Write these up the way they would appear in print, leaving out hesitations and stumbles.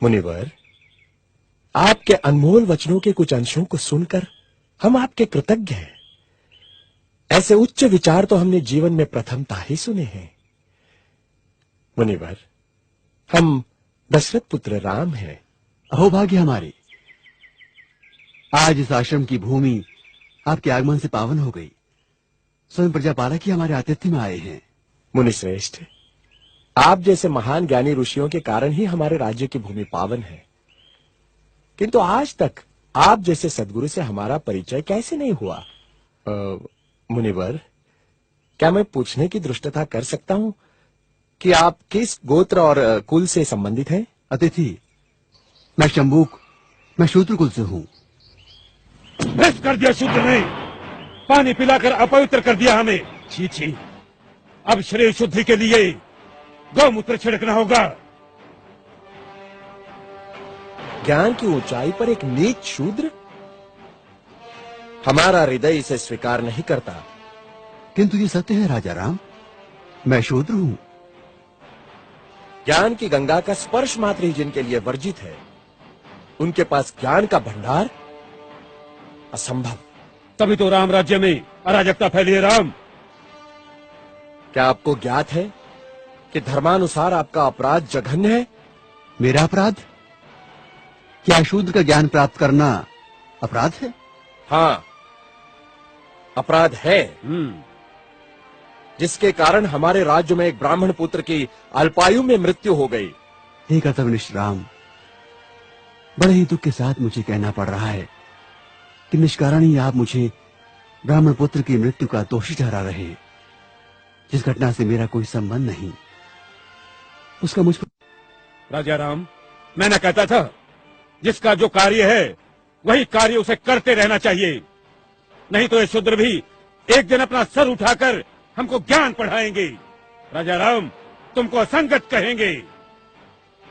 मुनिवर, आपके अनमोल वचनों के कुछ अंशों को सुनकर हम आपके कृतज्ञ हैं। ऐसे उच्च विचार तो हमने जीवन में प्रथमतः ही सुने हैं। मुनिवर, हम दशरथ पुत्र राम हैं। अहोभाग्य हमारे, आज इस आश्रम की भूमि आपके आगमन से पावन हो गई। स्वयं प्रजापालक ही हमारे आतिथ्य में आए हैं। मुनिश्रेष्ठ, आप जैसे महान ज्ञानी ऋषियों के कारण ही हमारे राज्य की भूमि पावन है, किंतु आज तक आप जैसे सद्गुरु से हमारा परिचय कैसे नहीं हुआ? मुनिवर, क्या मैं पूछने की धृष्टता कर सकता हूं कि आप किस गोत्र और कुल से संबंधित हैं? अतिथि, मैं शंबुक, मैं शूद्र कुल से हूं। भ्रष्ट कर दिया शूद्र ने, पानी पिलाकर अपवित्र कर दिया हमें। छी छी, अब शरीर शुद्धि के लिए गौमूत्र छिड़कना होगा। ज्ञान की ऊंचाई पर एक नीच शूद्र? हमारा हृदय इसे स्वीकार नहीं करता। किंतु ये सत्य है राजा राम, मैं शूद्र हूं। ज्ञान की गंगा का स्पर्श मात्र ही जिनके लिए वर्जित है, उनके पास ज्ञान का भंडार असंभव। तभी तो राम राज्य में अराजकता फैली है। राम, क्या आपको ज्ञात है कि धर्मानुसार आपका अपराध जघन्य है? मेरा अपराध? क्या शूद्र का ज्ञान प्राप्त करना अपराध है? हाँ, अपराध है, जिसके कारण हमारे राज्य में एक ब्राह्मण पुत्र की अल्पायु में मृत्यु हो गई। हे कर्तव्यनिष्ठ राम, बड़े ही दुख के साथ मुझे कहना पड़ रहा है कि निष्कारण ही आप मुझे ब्राह्मण पुत्र की मृत्यु का दोषी ठहरा रहे हैं, जिस घटना से मेरा कोई संबंध नहीं। उसका मुझ पर। राजा राम, मैंने कहता था जिसका जो कार्य है वही कार्य उसे करते रहना चाहिए, नहीं तो ये शूद्र भी एक दिन अपना सर उठाकर हमको ज्ञान पढ़ाएंगे। राजा राम, तुमको असंगत कहेंगे।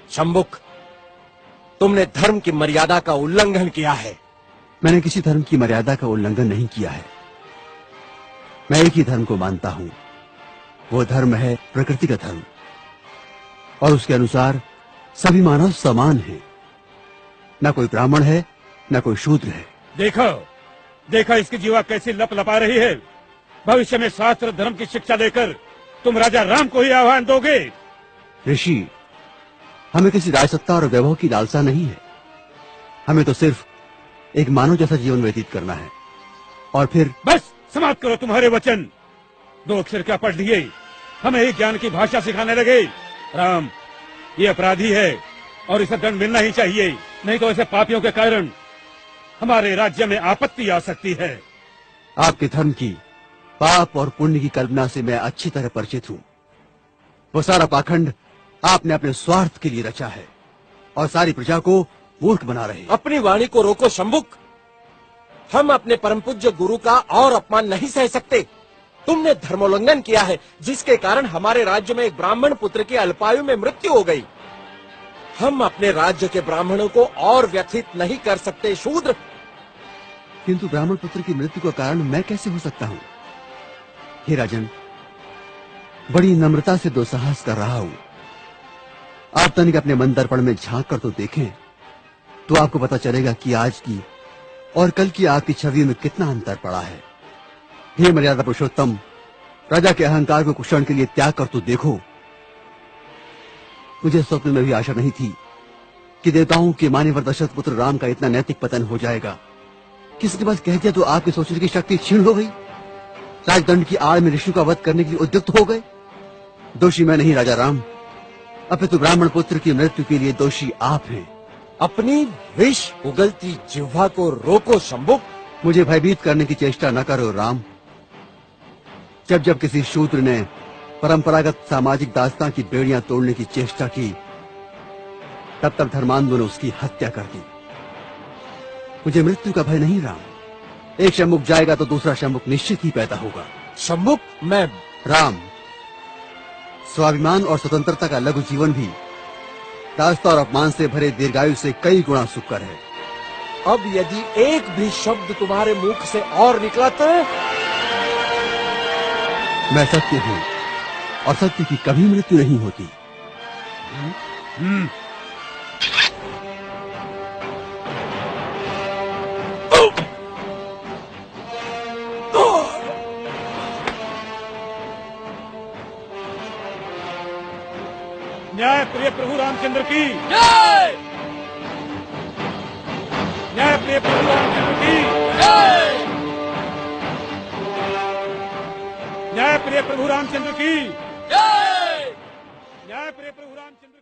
शंबुक, तुमने धर्म की मर्यादा का उल्लंघन किया है। मैंने किसी धर्म की मर्यादा का उल्लंघन नहीं किया है। मैं एक ही धर्म को मानता हूं, वो धर्म है प्रकृति का धर्म, और उसके अनुसार सभी मानव समान हैं। न कोई ब्राह्मण है, न कोई शूद्र है। देखो देखो इसकी जीवा कैसी लप लपा रही है। भविष्य में शास्त्र धर्म की शिक्षा देकर तुम राजा राम को ही आह्वान दोगे। ऋषि, हमें किसी राजसत्ता और वैभव की लालसा नहीं है। हमें तो सिर्फ एक मानव जैसा जीवन व्यतीत करना है, और फिर बस समाप्त करो तुम्हारे वचन। 2 अक्षर क्या पढ़ लिए, हमें ही ज्ञान की भाषा सिखाने लगे। राम, ये अपराधी है और इसे दंड मिलना ही चाहिए, नहीं तो ऐसे पापियों के कारण हमारे राज्य में आपत्ति आ सकती है। आपके धर्म की पाप और पुण्य की कल्पना से मैं अच्छी तरह परिचित हूं। वो सारा पाखंड आपने अपने स्वार्थ के लिए रचा है और सारी प्रजा को मूर्ख बना रहे हैं। अपनी वाणी को रोको शंबुक। हम अपने परम पूज्य गुरु का और अपमान नहीं सह सकते। तुमने धर्मोल्लंघन किया है, जिसके कारण हमारे राज्य में एक ब्राह्मण पुत्र की अल्पायु में मृत्यु हो गई। हम अपने राज्य के ब्राह्मणों को और व्यथित नहीं कर सकते शूद्र। किंतु ब्राह्मण पुत्र की मृत्यु का कारण मैं कैसे हो सकता हूं? हे राजन, बड़ी नम्रता से दुस्साहस कर रहा हूं। आप तनिक अपने मन दर्पण में झांक कर तो देखें, तो आपको पता चलेगा कि आज की और कल की आपकी छवि में कितना अंतर पड़ा है। हे मर्यादा पुरुषोत्तम, राजा के अहंकार को कुछ क्षण के लिए त्याग कर तो देखो। मुझे स्वप्न में भी आशा नहीं थी कि देवताओं के मान्यवर दशरथ पुत्र राम का इतना नैतिक पतन हो जाएगा। किसी के पास कह दिया तो आपके सोचने की शक्ति क्षीण हो गई। राजदंड की आड़ में ऋषि का वध करने के लिए उद्युक्त हो गए। दोषी मैं नहीं राजा राम, अपितु ब्राह्मण पुत्र की मृत्यु के लिए दोषी आप हैं। अपनी विष उगलती जिह्वा को रोको शंबुक। मुझे भयभीत करने की चेष्टा न करो राम। जब जब किसी शूद्र ने परंपरागत सामाजिक दास्तां की बेड़ियां तोड़ने की चेष्टा की, तब तक धर्मांधों ने उसकी हत्या कर दी। मुझे मृत्यु का भय नहीं राम। एक शंबुक जाएगा तो दूसरा शंबुक निश्चित ही पैदा होगा। शंबुक, मैं राम, स्वाभिमान और स्वतंत्रता का लघु जीवन भी दास्ता और अपमान से भरे दीर्घायु से कई गुना सुखकर है। अब यदि एक भी शब्द तुम्हारे मुख से और निकला तो मैं सत्य हूं और सत्य की कभी मृत्यु नहीं होती। न्याय प्रिय प्रभु रामचंद्र की जय न्याय प्रिय प्रभु रामचंद्र की जय न्याय प्रिय प्रभु रामचंद्र की जय न्याय प्रिय प्रभु रामचंद्र